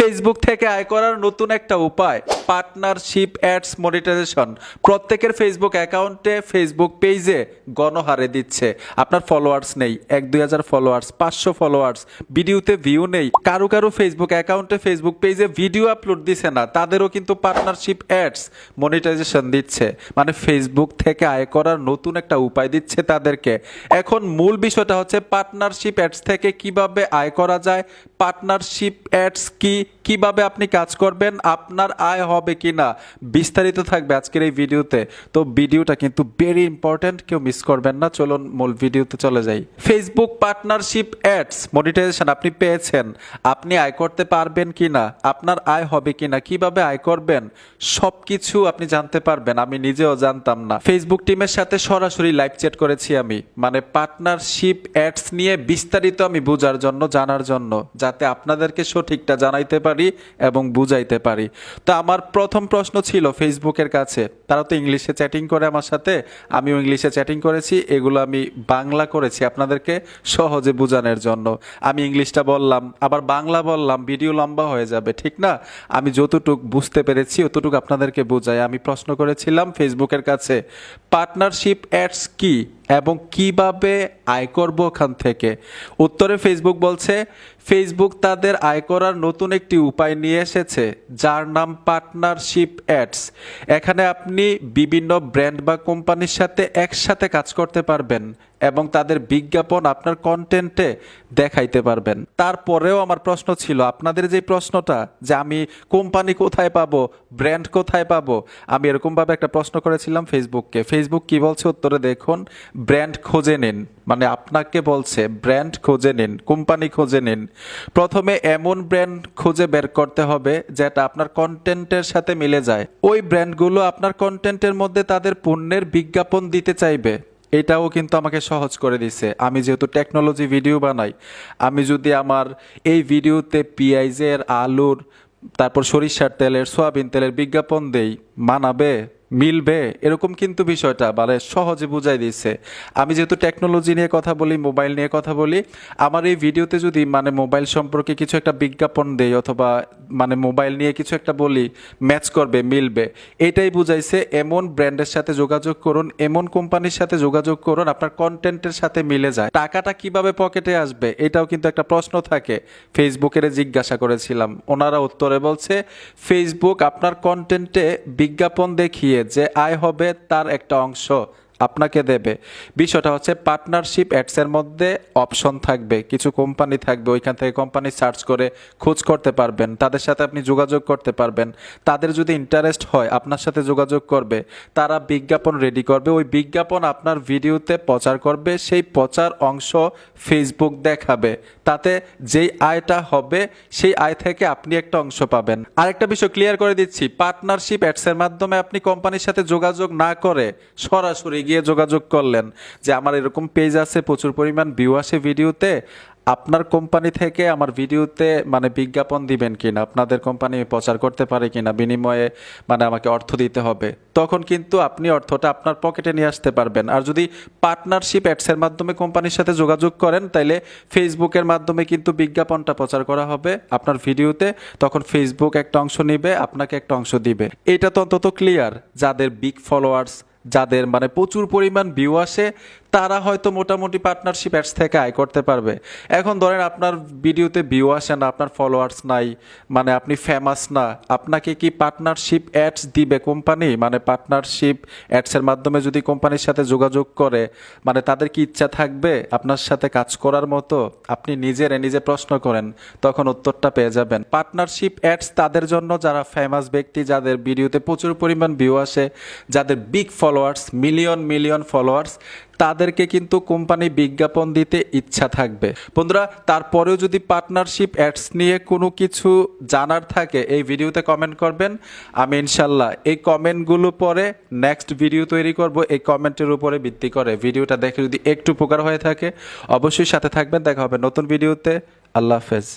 Facebook থেকে আয় করার নতুন একটা উপায়, পার্টনারশিপ অ্যাডস মনিটাইজেশন। প্রত্যেকের ফেসবুক অ্যাকাউন্টে, ফেসবুক পেজে গণহারে দিচ্ছে। আপনার ফলোয়ার্স নেই, 1-2 হাজার ফলোয়ার্স, 500 ফলোয়ার্স, ভিডিওতে ভিউ নেই, কারো কারো ফেসবুক অ্যাকাউন্টে, ফেসবুক পেজে ভিডিও আপলোড দিছে না, তাদেরও কিন্তু পার্টনারশিপ অ্যাডস মনিটাইজেশন দিচ্ছে। মানে ফেসবুক থেকে আয় করার নতুন একটা উপায় দিচ্ছে তাদেরকে। এখন মূল বিষয়টা হচ্ছে পার্টনারশিপ অ্যাডস থেকে কিভাবে আয় করা যায়, পার্টনারশিপ অ্যাডস কি, কিভাবে আপনি কাজ করবেন, আপনার আয় হবে কিনা, বিস্তারিত থাকবে আজকের এই ভিডিওতে। তো ভিডিওটা কিন্তু ভেরি ইম্পর্টেন্ট, কেউ মিস করবেন না। চলুন মূল ভিডিওতে চলে যাই। ফেসবুক পার্টনারশিপ অ্যাডস মনিটাইজেশন আপনি পেয়েছেন, আপনি আয় করতে পারবেন কিনা, আপনার আয় হবে কিনা, কিভাবে আয় করবেন, সবকিছু আপনি জানতে পারবেন। আমি নিজেও জানতাম না। ফেসবুক টিমের সাথে সরাসরি লাইভ চ্যাট করেছি আমি, মানে পার্টনারশিপ অ্যাডস নিয়ে বিস্তারিত আমি বোঝার জন্য, জানার জন্য, যাতে আপনাদেরকে সঠিকটা জানাইতে পারি এবং বুঝাইতে পারি। তো আমার প্রথম প্রশ্ন ছিল ফেসবুকের কাছে, তারা তো ইংলিশে চ্যাটিং করে আমার সাথে, আমিও ইংলিশে চ্যাটিং করেছি, এগুলো আমি বাংলা করেছি আপনাদেরকে সহজে বোঝানোর জন্য। আমি ইংলিশটা বললাম আবার বাংলা বললাম, ভিডিও লম্বা হয়ে যাবে, ঠিক না? আমি যতটুকু বুঝতে পেরেছি অতটুকু আপনাদেরকে বোঝাই। আমি প্রশ্ন করেছিলাম ফেসবুকের কাছে, পার্টনারশিপ অ্যাডস কি এবং কিভাবে আয় করবো ওখান থেকে। উত্তরে ফেসবুক বলছে, ফেসবুক তাদের আয় করার নতুন একটি উপায় নিয়ে এসেছে, যার নাম পার্টনারশিপ অ্যাডস। এখানে আপনি বিভিন্ন ব্র্যান্ড বা কোম্পানির সাথে একসাথে কাজ করতে পারবেন এবং তাদের বিজ্ঞাপন আপনার কন্টেন্টে দেখাইতে পারবেন। তারপরেও আমার প্রশ্ন ছিল, আপনাদের যে প্রশ্নটা যে আমি কোম্পানি কোথায় পাবো, ব্র্যান্ড কোথায় পাবো, আমি এরকমভাবে একটা প্রশ্ন করেছিলাম ফেসবুককে। ফেসবুক কি বলছে উত্তরে দেখুন, ব্র্যান্ড খুঁজে নিন। মানে আপনাকে বলছে ব্র্যান্ড খুঁজে নিন, কোম্পানি খুঁজে নিন। প্রথমে এমন ব্র্যান্ড খুঁজে বের করতে হবে যেটা আপনার কন্টেন্টের সাথে মিলে যায়। ওই ব্র্যান্ডগুলো আপনার কন্টেন্টের মধ্যে তাদের পণ্যের বিজ্ঞাপন দিতে চাইবে। এটাও কিন্তু আমাকে সহজ করে দিছে। আমি যেহেতু টেকনোলজি ভিডিও বানাই, আমি যদি আমার এই ভিডিওতে পেঁয়াজের, আলুর, তারপর সরিষার তেলের, সয়াবিন তেলের বিজ্ঞাপন দেই, মানাবে, মিলবে, এরকম কিন্তু বিষয়টা মানে সহজে বুঝাই দিচ্ছে। আমি যেহেতু টেকনোলজি নিয়ে কথা বলি, মোবাইল নিয়ে কথা বলি, আমার এই ভিডিওতে যদি মানে মোবাইল সম্পর্কে কিছু একটা বিজ্ঞাপন দেই অথবা মানে মোবাইল নিয়ে কিছু একটা বলি, ম্যাচ করবে, মিলবে, এটাই বুঝাইছে। এমন ব্র্যান্ডের সাথে যোগাযোগ করুন, এমন কোম্পানির সাথে যোগাযোগ করুন আপনার কন্টেন্টের সাথে মিলে যায়। টাকাটা কিভাবে পকেটে আসবে এটাও কিন্তু একটা প্রশ্ন থাকে। ফেসবুকের জিজ্ঞাসা করেছিলাম, ওনারা উত্তরে বলছে ফেসবুক আপনার কন্টেন্টে বিজ্ঞাপন দেখিয়ে যে আয় হবে তার একটা অংশ আপনাকে দেবে। বিষয়টা হচ্ছে পার্টনারশিপ অ্যাডসের মধ্যে অপশন থাকবে, কিছু কোম্পানি থাকবে, ওইখান থেকে কোম্পানি সার্চ করে খোঁজ করতে পারবেন, তাদের সাথে আপনি যোগাযোগ করতে পারবেন। তাদের যদি ইন্টারেস্ট হয় আপনার সাথে যোগাযোগ করবে, তারা বিজ্ঞাপন রেডি করবে, ওই বিজ্ঞাপন আপনার ভিডিওতে প্রচার করবে, সেই প্রচার অংশ ফেসবুক দেখাবে। তাতে যেই আয়টা হবে সেই আয় থেকে আপনি একটা অংশ পাবেন। আরেকটা বিষয় ক্লিয়ার করে দিচ্ছি, পার্টনারশিপ অ্যাডসের মাধ্যমে আপনি কোম্পানির সাথে যোগাযোগ না করে সরাসরি গিয়ে যোগাযোগ করলেন যে আমার এরকম পেজ আছে, প্রচুর পরিমাণ ভিউ আসে ভিডিওতে, আপনার কোম্পানি থেকে আমার ভিডিওতে মানে বিজ্ঞাপন দিবেন কিনা, আপনাদের কোম্পানি প্রচার করতে পারে কিনা, বিনিময়ে মানে আমাকে অর্থ দিতে হবে, তখন কিন্তু আপনি অর্থটা আপনার পকেটে নিয়ে আসতে পারবেন। আর যদি পার্টনারশিপ অ্যাডসের মাধ্যমে কোম্পানির সাথে যোগাযোগ করেন, তাইলে ফেসবুকের মাধ্যমে কিন্তু বিজ্ঞাপনটা প্রচার করা হবে আপনার ভিডিওতে, তখন ফেসবুক একটা অংশ নিবে, আপনাকে একটা অংশ দিবে। এটা তো অন্তত ক্লিয়ার। যাদের বিগ ফলোয়ার্স, যাদের মানে প্রচুর পরিমাণ ভিউ আসে, তারা হয়তো মোটামুটি পার্টনারশিপ অ্যাডস থেকে আয় করতে পারবে। এখন ধরেন আপনার ভিডিওতে ভিউ আসে না, আপনার ফলোয়ার্স নাই, মানে আপনি ফেমাস না, আপনাকে কি পার্টনারশিপ অ্যাডস দিবে কোম্পানি? মানে পার্টনারশিপ অ্যাডসের মাধ্যমে যদি কোম্পানির সাথে যোগাযোগ করে, মানে তাদের কি ইচ্ছা থাকবে আপনার সাথে কাজ করার মতো? আপনি নিজে প্রশ্ন করেন, তখন উত্তরটা পেয়ে যাবেন। পার্টনারশিপ অ্যাডস তাদের জন্য যারা ফেমাস ব্যক্তি, যাদের ভিডিওতে প্রচুর পরিমাণ ভিউ আসে, যাদের বিগ ফলোয়ার্স, মিলিয়ন ফলোয়ার্স, তাদেরকে কিন্তু কোম্পানি বিজ্ঞাপন দিতে ইচ্ছা থাকবে। বন্ধুরা, তারপরেও যদি পার্টনারশিপ অ্যাডস নিয়ে কোনো কিছু জানার থাকে এই ভিডিওতে কমেন্ট করবেন। আমি ইনশাল্লাহ এই কমেন্টগুলো পরে নেক্সট ভিডিও তৈরি করব এই কমেন্টের উপরে ভিত্তি করে। ভিডিওটা দেখে যদি একটু উপকার হয়ে থাকে অবশ্যই সাথে থাকবেন। দেখা হবে নতুন ভিডিওতে। আল্লাহ হাফেজ।